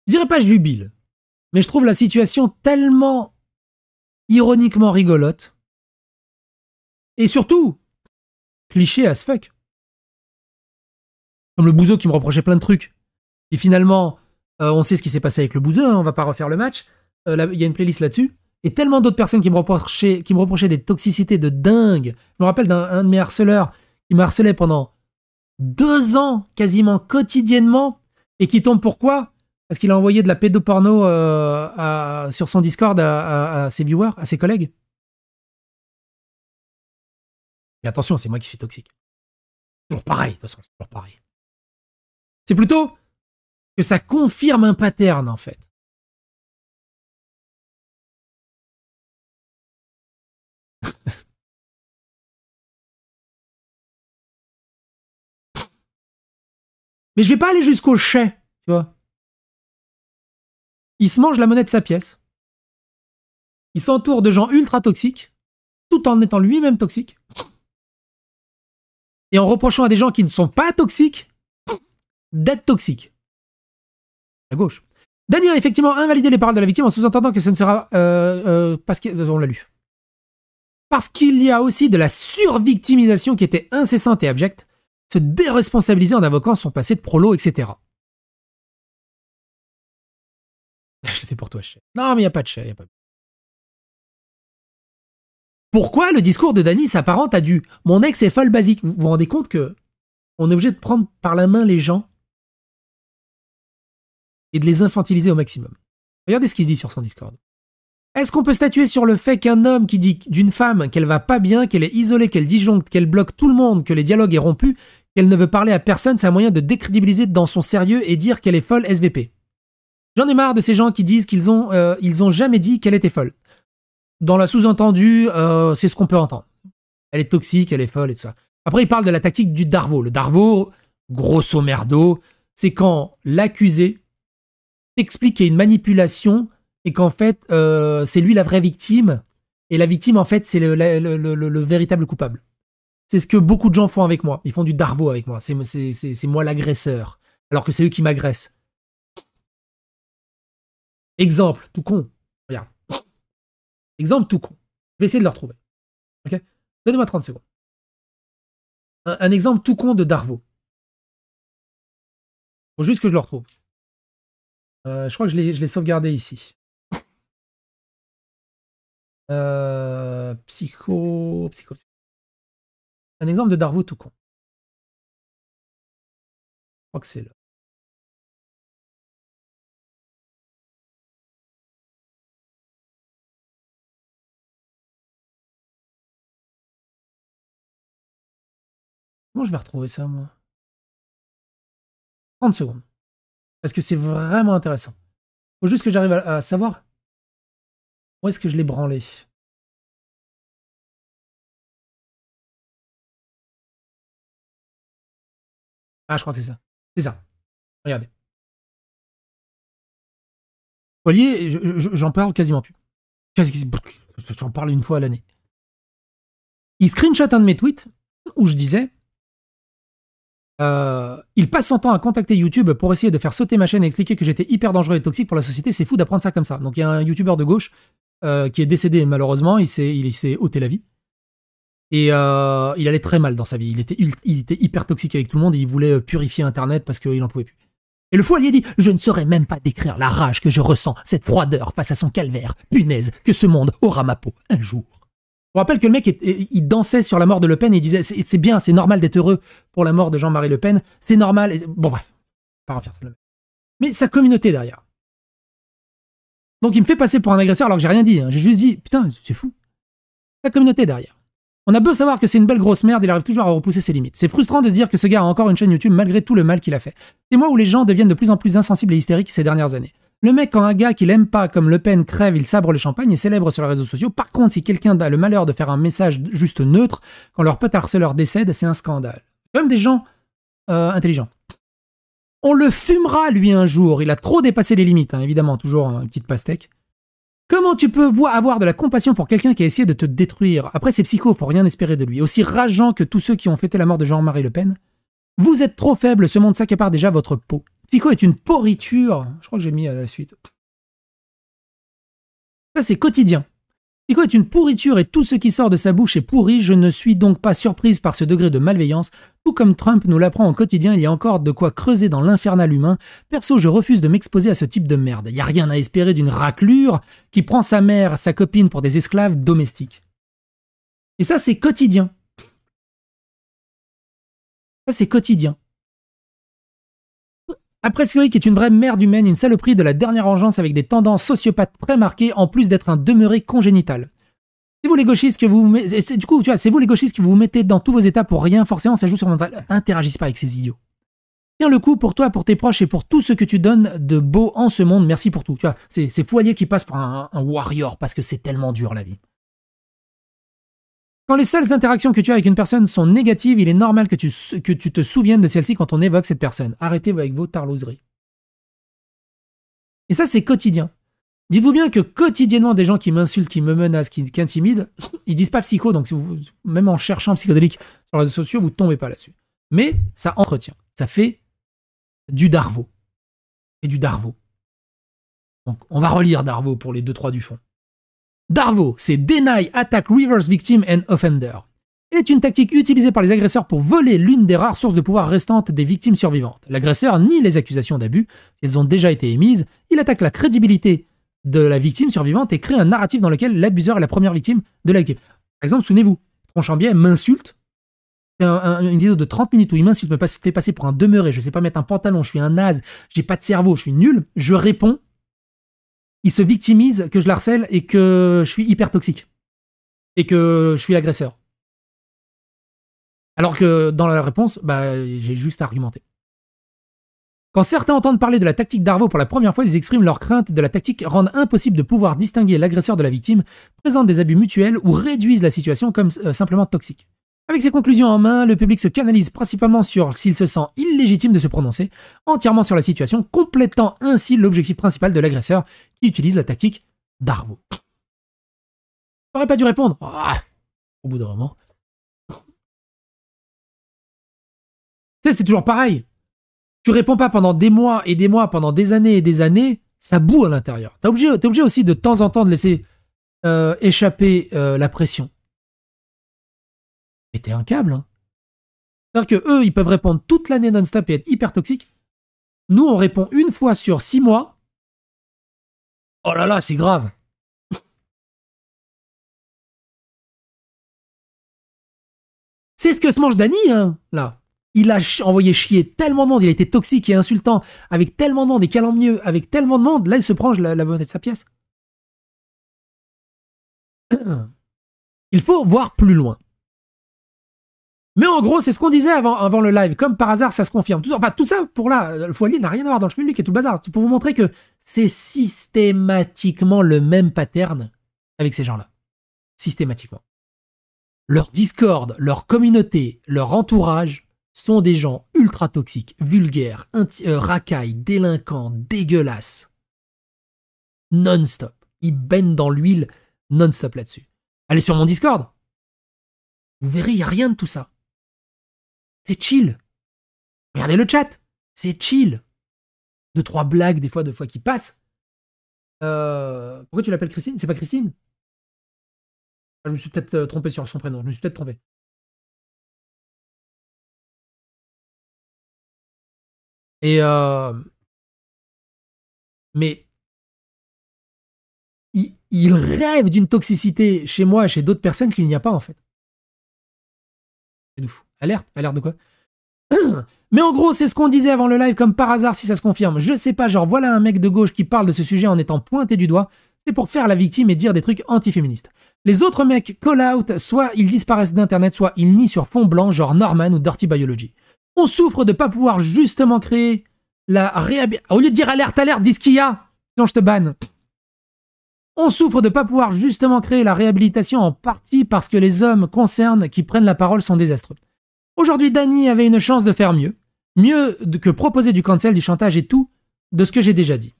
Je dirais pas je jubile, mais je trouve la situation tellement ironiquement rigolote. Et surtout, cliché as fuck. Comme le Bouzeux qui me reprochait plein de trucs. Et finalement, on sait ce qui s'est passé avec le Bouzeux, hein, on va pas refaire le match. Il y a une playlist là-dessus. Et tellement d'autres personnes qui me reprochaient des toxicités de dingue. Je me rappelle d'un de mes harceleurs qui m'a harcelé pendant 2 ans, quasiment quotidiennement, et qui tombe pourquoi? Parce qu'il a envoyé de la pédoporno sur son Discord à ses viewers, à ses collègues. Et attention, c'est moi qui suis toxique. Toujours pareil, de toute façon, c'est toujours pareil. C'est plutôt que ça confirme un pattern, en fait. Mais je vais pas aller jusqu'au chais, tu vois. Il se mange la monnaie de sa pièce. Il s'entoure de gens ultra toxiques, tout en étant lui-même toxique. Et en reprochant à des gens qui ne sont pas toxiques d'être toxiques. À gauche. Dany a effectivement invalidé les paroles de la victime en sous-entendant que ce ne sera... parce qu'on l'a lu. Parce qu'il y a aussi de la survictimisation qui était incessante et abjecte, se déresponsabiliser en invoquant son passé de prolo, etc. Je le fais pour toi, chef. Non, mais il n'y a pas de chef. Pourquoi le discours de Dany s'apparente à du « mon ex est folle basique ». Vous vous rendez compte que on est obligé de prendre par la main les gens et de les infantiliser au maximum. Regardez ce qu'il se dit sur son Discord. Est-ce qu'on peut statuer sur le fait qu'un homme qui dit d'une femme qu'elle va pas bien, qu'elle est isolée, qu'elle disjoncte, qu'elle bloque tout le monde, que les dialogues est rompus, qu'elle ne veut parler à personne, c'est un moyen de décrédibiliser dans son sérieux et dire qu'elle est folle SVP. J'en ai marre de ces gens qui disent qu'ils ont jamais dit qu'elle était folle. Dans la sous-entendu, c'est ce qu'on peut entendre. Elle est toxique, elle est folle et tout ça. Après, il parle de la tactique du Darvo. Le Darvo, grosso merdo, c'est quand l'accusé t'explique qu'il y a une manipulation et qu'en fait, c'est lui la vraie victime, et la victime, en fait, c'est le véritable coupable. C'est ce que beaucoup de gens font avec moi. Ils font du Darvo avec moi. C'est moi l'agresseur, alors que c'est eux qui m'agressent. Exemple, tout con. Regarde. Exemple tout con. Je vais essayer de le retrouver. Ok ? Donnez-moi 30 secondes. Un exemple tout con de Darvo. Faut juste que je le retrouve. Je crois que je l'ai sauvegardé ici. Psycho. Un exemple de Darvo tout con. Je crois que c'est là. Comment je vais retrouver ça, moi? 30 secondes. Parce que c'est vraiment intéressant. Faut juste que j'arrive à savoir où est-ce que je l'ai branlé. Ah, je crois que c'est ça. C'est ça. Regardez. Poilier, j'en parle quasiment plus. J'en parle une fois à l'année. Il screenshot un de mes tweets où je disais il passe son temps à contacter YouTube pour essayer de faire sauter ma chaîne et expliquer que j'étais hyper dangereux et toxique pour la société. C'est fou d'apprendre ça comme ça. Donc il y a un YouTuber de gauche qui est décédé malheureusement. Il s'est ôté la vie. Et il allait très mal dans sa vie. Il était hyper toxique avec tout le monde et il voulait purifier Internet parce qu'il n'en pouvait plus. Et le fou allié dit « Je ne saurais même pas décrire la rage que je ressens, cette froideur face à son calvaire. Punaise, que ce monde aura ma peau un jour. » Je vous rappelle que le mec, il dansait sur la mort de Le Pen et il disait « C'est bien, c'est normal d'être heureux pour la mort de Jean-Marie Le Pen. C'est normal. » Bon bref, pas refaire ça. Mais sa communauté derrière. Donc il me fait passer pour un agresseur alors que j'ai rien dit. Hein. J'ai juste dit « Putain, c'est fou. » Sa communauté derrière. On a beau savoir que c'est une belle grosse merde, il arrive toujours à repousser ses limites. C'est frustrant de se dire que ce gars a encore une chaîne YouTube malgré tout le mal qu'il a fait. C'est moi où les gens deviennent de plus en plus insensibles et hystériques ces dernières années. Le mec, quand un gars qu'il aime pas comme Le Pen crève, il sabre le champagne et célèbre sur les réseaux sociaux. Par contre, si quelqu'un a le malheur de faire un message juste neutre, quand leur pote harceleur décède, c'est un scandale. Comme des gens intelligents. On le fumera, lui, un jour. Il a trop dépassé les limites, hein, évidemment, toujours une petite pastèque. Comment tu peux avoir de la compassion pour quelqu'un qui a essayé de te détruire? Après, c'est psycho, pour rien espérer de lui. Aussi rageant que tous ceux qui ont fêté la mort de Jean-Marie Le Pen. Vous êtes trop faible, ce monde s'accapare déjà votre peau. Psycho est une pourriture. Je crois que j'ai mis à la suite. Ça, c'est quotidien. Pico est une pourriture et tout ce qui sort de sa bouche est pourri. Je ne suis donc pas surprise par ce degré de malveillance. Tout comme Trump nous l'apprend au quotidien, il y a encore de quoi creuser dans l'infernal humain. Perso, je refuse de m'exposer à ce type de merde. Il n'y a rien à espérer d'une raclure qui prend sa mère, sa copine pour des esclaves domestiques. Et ça, c'est quotidien. Ça, c'est quotidien. Après, Scully est une vraie merde humaine, une saloperie de la dernière engeance avec des tendances sociopathes très marquées, en plus d'être un demeuré congénital. C'est vous les gauchistes que vous... Du coup, tu vois, c'est vous les gauchistes qui vous mettez dans tous vos états pour rien, forcément ça joue sur mental. Interagissez pas avec ces idiots. Tiens le coup pour toi, pour tes proches et pour tout ce que tu donnes de beau en ce monde, merci pour tout. Tu vois, c'est Poilier qui passe pour un warrior, parce que c'est tellement dur la vie. Quand les seules interactions que tu as avec une personne sont négatives, il est normal que tu te souviennes de celle-ci quand on évoque cette personne. Arrêtez avec vos tarloseries. Et ça, c'est quotidien. Dites-vous bien que quotidiennement, des gens qui m'insultent, qui me menacent, qui intimident, ils disent pas psycho, donc même en cherchant psychodélique sur les réseaux sociaux, vous tombez pas là-dessus. Mais ça entretient. Ça fait du Darvo. Et du Darvo. Donc, on va relire Darvo pour les 2-3 du fond. Darvo, c'est Deny, Attack, Reverse Victim and Offender. Est une tactique utilisée par les agresseurs pour voler l'une des rares sources de pouvoir restantes des victimes survivantes. L'agresseur nie les accusations d'abus, si elles ont déjà été émises, il attaque la crédibilité de la victime survivante et crée un narratif dans lequel l'abuseur est la première victime de la victime. Par exemple, souvenez-vous, Tronchambier m'insulte, une vidéo de 30 minutes où il m'insulte, me fait passer pour un demeuré, je sais pas mettre un pantalon, je suis un naze, j'ai pas de cerveau, je suis nul, je réponds, il se victimise que je l'harcèle et que je suis hyper toxique. Et que je suis l'agresseur. Alors que dans la réponse, j'ai juste à argumenter. Quand certains entendent parler de la tactique Darvo pour la première fois, ils expriment leur crainte de la tactique rendre impossible de pouvoir distinguer l'agresseur de la victime, présentent des abus mutuels ou réduisent la situation comme simplement toxique. Avec ces conclusions en main, le public se canalise principalement sur s'il se sent illégitime de se prononcer, entièrement sur la situation, complétant ainsi l'objectif principal de l'agresseur qui utilise la tactique Darvo. J'aurais pas dû répondre. Au bout d'un moment. Tu sais, c'est toujours pareil. Tu réponds pas pendant des mois et des mois, pendant des années et des années, ça boue à l'intérieur. T'es obligé aussi de temps en temps de laisser échapper la pression. Péter un câble. Hein. C'est-à-dire que eux, ils peuvent répondre toute l'année non-stop et être hyper toxiques. Nous, on répond une fois sur 6 mois. Oh là là, c'est grave. C'est ce que se mange Dany, hein, là. Il a envoyé chier tellement de monde, il a été toxique et insultant, avec tellement de monde et calomnieux, avec tellement de monde, là, il se prend la bonne de sa pièce. Il faut voir plus loin. Mais en gros, c'est ce qu'on disait avant le live. Comme par hasard, ça se confirme. Tout ça, pour là, le Foilier n'a rien à voir dans le public et tout le bazar. C'est pour vous montrer que c'est systématiquement le même pattern avec ces gens-là. Systématiquement. Leur Discord, leur communauté, leur entourage sont des gens ultra toxiques, vulgaires, racailles, délinquants, dégueulasses. Non-stop. Ils baignent dans l'huile non-stop là-dessus. Allez sur mon Discord. Vous verrez, il n'y a rien de tout ça. C'est chill. Regardez le chat. C'est chill. 2-3 blagues des fois qui passent. Pourquoi tu l'appelles Christine? C'est pas Christine? Je me suis peut-être trompé sur son prénom. Je me suis peut-être trompé. Et mais il rêve d'une toxicité chez moi et chez d'autres personnes qu'il n'y a pas en fait. C'est nous. Alerte de quoi? Mais en gros, c'est ce qu'on disait avant le live, comme par hasard, si ça se confirme. Je sais pas, genre voilà un mec de gauche qui parle de ce sujet en étant pointé du doigt, c'est pour faire la victime et dire des trucs antiféministes. Les autres mecs call out, soit ils disparaissent d'internet, soit ils nient sur fond blanc, genre Norman ou Dirty Biology. On souffre de pas pouvoir justement créer la réhabilitation. Au lieu de dire alerte, dis ce qu'il y a, sinon je te banne. On souffre de pas pouvoir justement créer la réhabilitation en partie parce que les hommes concernés qui prennent la parole sont désastreux. Aujourd'hui, Dany avait une chance de faire mieux. Mieux que proposer du cancel, du chantage et tout de ce que j'ai déjà dit.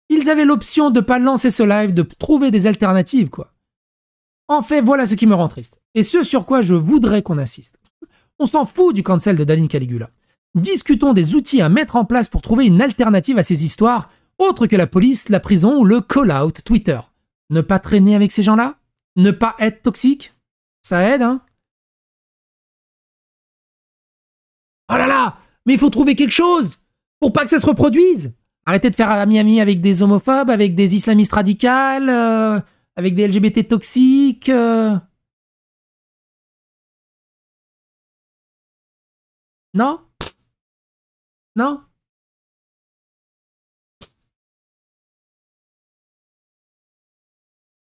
Ils avaient l'option de pas lancer ce live, de trouver des alternatives, quoi. En fait, voilà ce qui me rend triste. Et ce sur quoi je voudrais qu'on assiste. On s'en fout du cancel de Dany Caligula. Discutons des outils à mettre en place pour trouver une alternative à ces histoires, autre que la police, la prison ou le call-out Twitter. Ne pas traîner avec ces gens-là. Ne pas être toxique. Ça aide, hein. Oh là là, mais il faut trouver quelque chose pour pas que ça se reproduise. Arrêtez de faire ami-ami avec des homophobes, avec des islamistes radicales, avec des LGBT toxiques. Non? Non?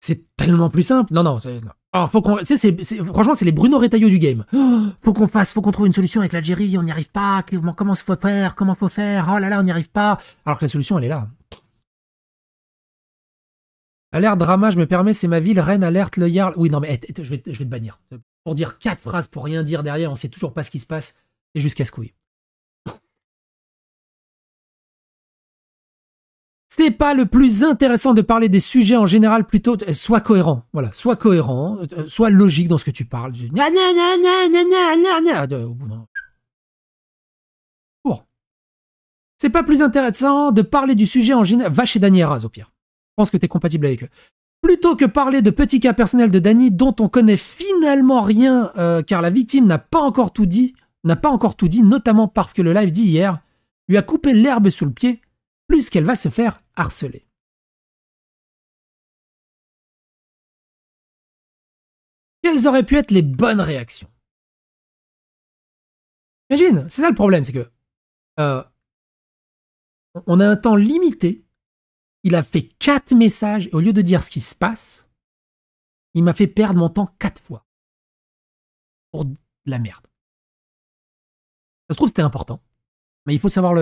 C'est tellement plus simple. Non, non. Alors, faut qu'on. Franchement, c'est les Bruno Retailleau du game. Oh, faut qu'on trouve une solution avec l'Algérie. On n'y arrive pas. Comment faut faire? Comment faut faire? Oh là là, on n'y arrive pas. Alors que la solution, elle est là. Alerte drama, je me permets, c'est ma ville. Rennes, alerte le Yarl. Oui, non, mais je vais te bannir. Pour dire 4 phrases pour rien dire derrière, on sait toujours pas ce qui se passe. C'est juste casse-couille. C'est pas le plus intéressant de parler des sujets en général, plutôt sois cohérent. Voilà, sois cohérent, sois logique dans ce que tu parles. Pour. C'est pas plus intéressant de parler du sujet en général. Va chez Dany Heraz au pire. Je pense que t'es compatible avec eux. Plutôt que parler de petits cas personnels de Dany dont on connaît finalement rien, car la victime n'a pas encore tout dit, notamment parce que le live d'hier lui a coupé l'herbe sous le pied, plus qu'elle va se faire harceler. Quelles auraient pu être les bonnes réactions? Imagine, c'est ça le problème, c'est que on a un temps limité, il a fait 4 messages, et au lieu de dire ce qui se passe, il m'a fait perdre mon temps 4 fois. Pour de la merde. Ça se trouve, c'était important, mais il faut savoir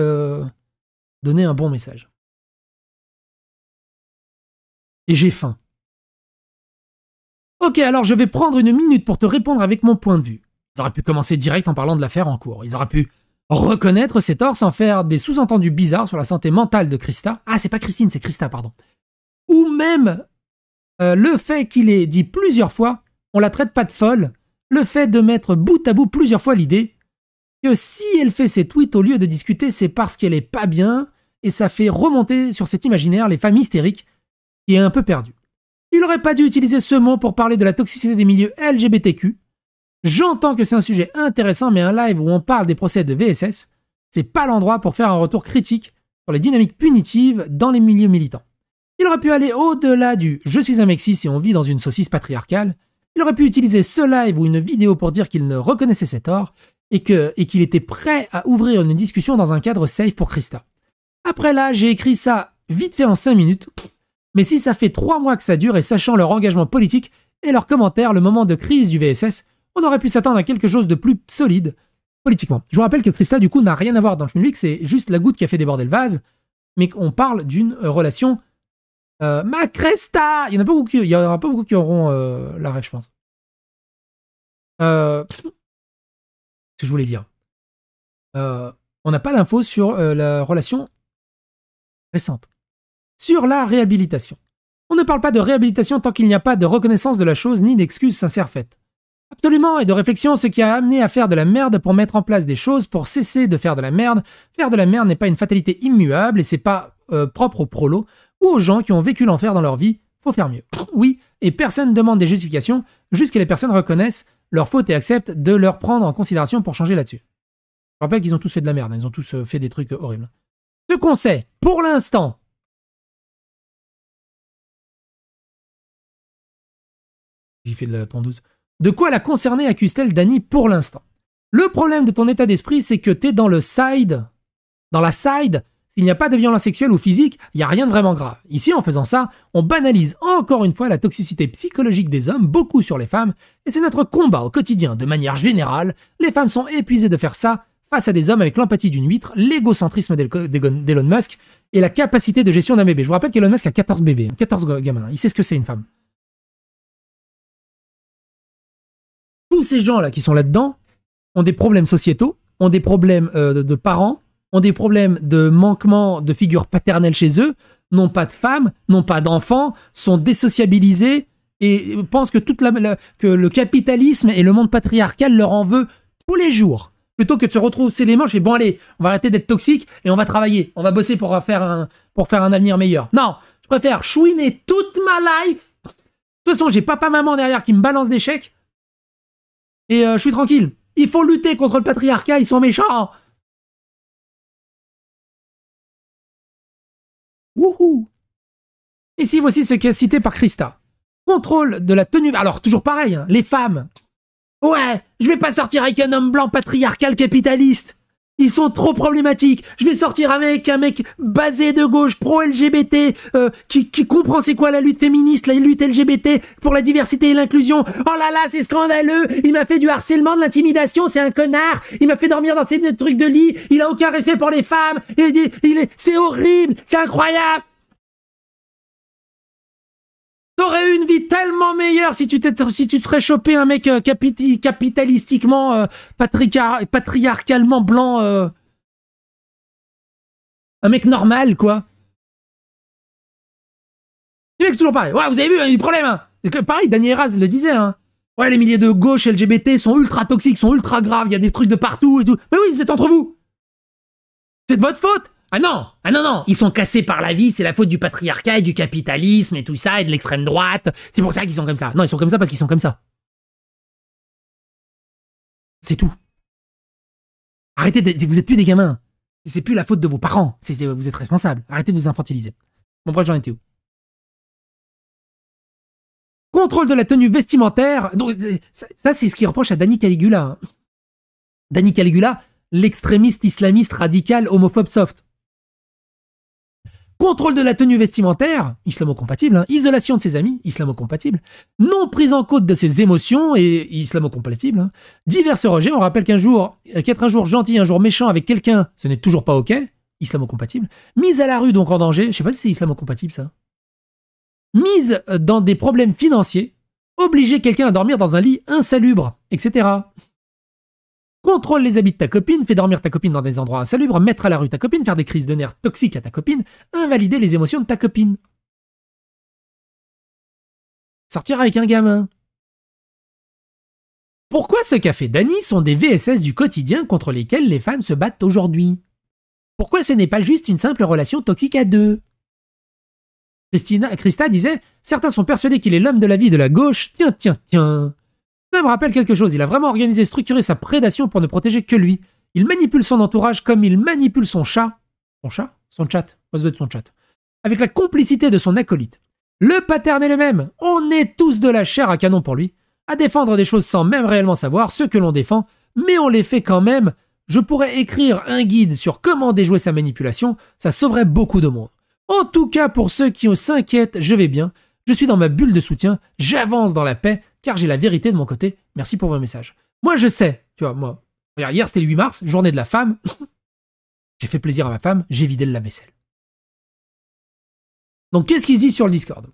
donner un bon message. Et j'ai faim. Ok, alors je vais prendre une minute pour te répondre avec mon point de vue. Ils auraient pu commencer direct en parlant de l'affaire en cours. Ils auraient pu reconnaître ses torts sans faire des sous-entendus bizarres sur la santé mentale de Christa. Ah, c'est pas Christine, c'est Christa, pardon. Ou même le fait qu'il ait dit plusieurs fois, on la traite pas de folle, le fait de mettre bout à bout plusieurs fois l'idée que si elle fait ses tweets au lieu de discuter, c'est parce qu'elle est pas bien, et ça fait remonter sur cet imaginaire les femmes hystériques qui est un peu perdu. Il aurait pas dû utiliser ce mot pour parler de la toxicité des milieux LGBTQ. J'entends que c'est un sujet intéressant, mais un live où on parle des procès de VSS, c'est pas l'endroit pour faire un retour critique sur les dynamiques punitives dans les milieux militants. Il aurait pu aller au-delà du « je suis un mec cis et on vit dans une saucisse patriarcale ». Il aurait pu utiliser ce live ou une vidéo pour dire qu'il ne reconnaissait ses torts et qu'il était prêt à ouvrir une discussion dans un cadre safe pour Christa. Après là, j'ai écrit ça vite fait en 5 minutes, mais si ça fait 3 mois que ça dure et sachant leur engagement politique et leurs commentaires, le moment de crise du VSS, on aurait pu s'attendre à quelque chose de plus solide politiquement. Je vous rappelle que Christa, du coup, n'a rien à voir dans le film public, c'est juste la goutte qui a fait déborder le vase, mais qu'on parle d'une relation ma Cresta. Il y en aura pas beaucoup qui auront la rêve, je pense. Ce que je voulais dire. On n'a pas d'infos sur la relation récente. Sur la réhabilitation. On ne parle pas de réhabilitation tant qu'il n'y a pas de reconnaissance de la chose ni d'excuses sincères faites. Absolument, et de réflexion, ce qui a amené à faire de la merde pour mettre en place des choses pour cesser de faire de la merde. Faire de la merde n'est pas une fatalité immuable et c'est pas propre aux prolos ou aux gens qui ont vécu l'enfer dans leur vie. Faut faire mieux. Oui, et personne ne demande des justifications, juste que les personnes reconnaissent leurs fautes et acceptent de leur prendre en considération pour changer là-dessus. Je rappelle qu'ils ont tous fait de la merde, ils ont tous fait des trucs horribles. Ce qu'on sait, pour l'instant, j'ai fait de la tondeuse. De quoi la concernée accuse-t-elle Dany pour l'instant? Le problème de ton état d'esprit, c'est que t'es dans la side. S'il n'y a pas de violence sexuelle ou physique, il n'y a rien de vraiment grave. Ici, en faisant ça, on banalise encore une fois la toxicité psychologique des hommes, beaucoup sur les femmes, et c'est notre combat au quotidien. De manière générale, les femmes sont épuisées de faire ça face à des hommes avec l'empathie d'une huître, l'égocentrisme d'Elon Musk et la capacité de gestion d'un bébé. Je vous rappelle qu'Elon Musk a 14 bébés, 14 gamins. Il sait ce que c'est une femme. Tous ces gens-là qui sont là-dedans ont des problèmes sociétaux, ont des problèmes de parents, ont des problèmes de manquement de figures paternelles chez eux, n'ont pas de femmes, n'ont pas d'enfants, sont désociabilisés et pensent que, que le capitalisme et le monde patriarcal leur en veut tous les jours. Plutôt que de se retrousser les manches et bon allez, on va arrêter d'être toxique et on va travailler, on va bosser pour faire un avenir meilleur. Non, je préfère chouiner toute ma life. De toute façon, j'ai papa-maman derrière qui me balance des chèques. Et je suis tranquille. Il faut lutter contre le patriarcat, ils sont méchants. Wouhou. Ici, voici ce qui est cité par Christa. Contrôle de la tenue... Alors, toujours pareil, hein, les femmes. Ouais, je vais pas sortir avec un homme blanc patriarcal capitaliste. Ils sont trop problématiques. Je vais sortir avec un mec basé de gauche, pro-LGBT, qui comprend c'est quoi la lutte féministe, la lutte LGBT pour la diversité et l'inclusion. Oh là là, c'est scandaleux. Il m'a fait du harcèlement, de l'intimidation, c'est un connard. Il m'a fait dormir dans ces trucs de lit. Il a aucun respect pour les femmes. C'est horrible, c'est incroyable. T'aurais eu une vie tellement meilleure si tu te serais chopé un mec capitalistiquement, patriarcalement blanc. Un mec normal, quoi. Les mecs, c'est toujours pareil. Ouais, vous avez vu, il y a du problème. Hein. Pareil, Dany Heraz le disait. Hein. Ouais, les milliers de gauche LGBT sont ultra toxiques, sont ultra graves, il y a des trucs de partout et tout. Mais oui, c'est entre vous. C'est de votre faute. Ah non, ils sont cassés par la vie, c'est la faute du patriarcat et du capitalisme et tout ça, et de l'extrême droite, c'est pour ça qu'ils sont comme ça. Non, ils sont comme ça parce qu'ils sont comme ça. C'est tout. Arrêtez, vous êtes plus des gamins. C'est plus la faute de vos parents, vous êtes responsables. Arrêtez de vous infantiliser. Bon, bref, j'en étais où? Contrôle de la tenue vestimentaire. Donc, ça c'est ce qu'il reproche à Dany Caligula. Dany Caligula, l'extrémiste islamiste radical homophobe soft. Contrôle de la tenue vestimentaire, islamo-compatible, hein, isolation de ses amis, islamo-compatible, non prise en compte de ses émotions et islamo-compatible, hein, divers rejets, on rappelle qu'être un jour gentil, un jour méchant avec quelqu'un, ce n'est toujours pas ok, islamo-compatible, mise à la rue donc en danger, je sais pas si c'est islamo-compatible ça, mise dans des problèmes financiers, obliger quelqu'un à dormir dans un lit insalubre, etc. Contrôle les habits de ta copine, fais dormir ta copine dans des endroits insalubres, mettre à la rue ta copine, faire des crises de nerfs toxiques à ta copine, invalider les émotions de ta copine. Sortir avec un gamin. Pourquoi ce qu'a fait Dany sont des VSS du quotidien contre lesquels les femmes se battent aujourd'hui? Pourquoi ce n'est pas juste une simple relation toxique à deux? Christa disait « Certains sont persuadés qu'il est l'homme de la vie de la gauche. Tiens. Ça me rappelle quelque chose, il a vraiment organisé et structuré sa prédation pour ne protéger que lui. Il manipule son entourage comme il manipule son chat. Son chat? Son chat. Ça doit être son chat. Avec la complicité de son acolyte. Le pattern est le même. On est tous de la chair à canon pour lui. À défendre des choses sans même réellement savoir ce que l'on défend, mais on les fait quand même. Je pourrais écrire un guide sur comment déjouer sa manipulation, ça sauverait beaucoup de monde. En tout cas, pour ceux qui s'inquiètent, je vais bien. Je suis dans ma bulle de soutien, j'avance dans la paix, car j'ai la vérité de mon côté. Merci pour vos messages. Moi, je sais, tu vois, moi, regarde, hier c'était le 8 mars, journée de la femme. J'ai fait plaisir à ma femme, j'ai vidé le lave-vaisselle. Donc, qu'est-ce qu'ils disent sur le Discord?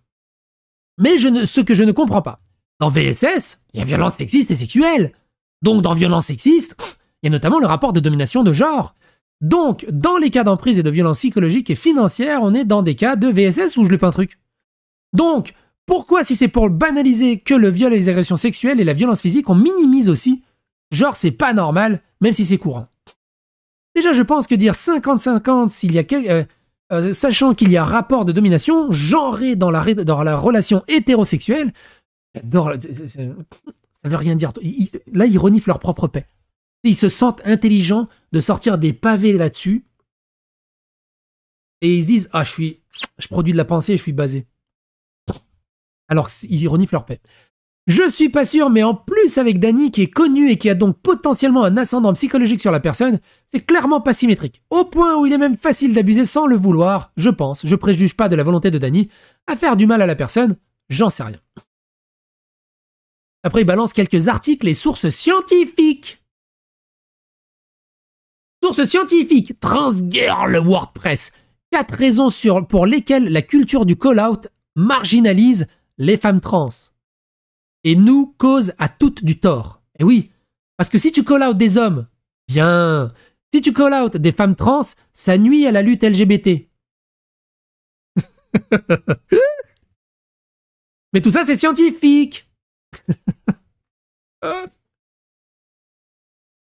Mais ce que je ne comprends pas. Dans VSS, il y a violence sexiste et sexuelle. Donc, dans violence sexiste, il y a notamment le rapport de domination de genre. Donc, dans les cas d'emprise et de violence psychologique et financière, on est dans des cas de VSS où je loupe un truc. Donc, pourquoi, si c'est pour banaliser que le viol et les agressions sexuelles et la violence physique, on minimise aussi? Genre, c'est pas normal, même si c'est courant. Déjà, je pense que dire 50-50, sachant qu'il y a rapport de domination, genré dans la relation hétérosexuelle, j'adore, ça veut rien dire. Là, ils reniflent leur propre paix. Ils se sentent intelligents de sortir des pavés là-dessus, et ils se disent, ah, je produis de la pensée et je suis basé. Alors, ils reniflent leur paix. Je suis pas sûr, mais en plus avec Dany qui est connu et qui a donc potentiellement un ascendant psychologique sur la personne, c'est clairement pas symétrique. Au point où il est même facile d'abuser sans le vouloir, je pense, je préjuge pas de la volonté de Dany, à faire du mal à la personne, j'en sais rien. Après, il balance quelques articles et sources scientifiques. Sources scientifiques, Transgirl WordPress. 4 raisons pour lesquelles la culture du call-out marginalise les femmes trans et nous cause à toutes du tort. Et oui, parce que si tu call out des hommes, bien. Si tu call out des femmes trans, ça nuit à la lutte LGBT. Mais tout ça, c'est scientifique.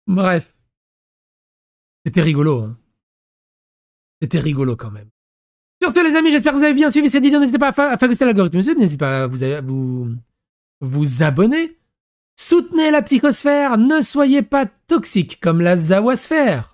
Bref. C'était rigolo. Hein. C'était rigolo quand même. Sur ce, les amis, j'espère que vous avez bien suivi cette vidéo. N'hésitez pas à phagocyter l'algorithme YouTube. N'hésitez pas à vous abonner. Soutenez la psychosphère. Ne soyez pas toxique comme la zawasphère.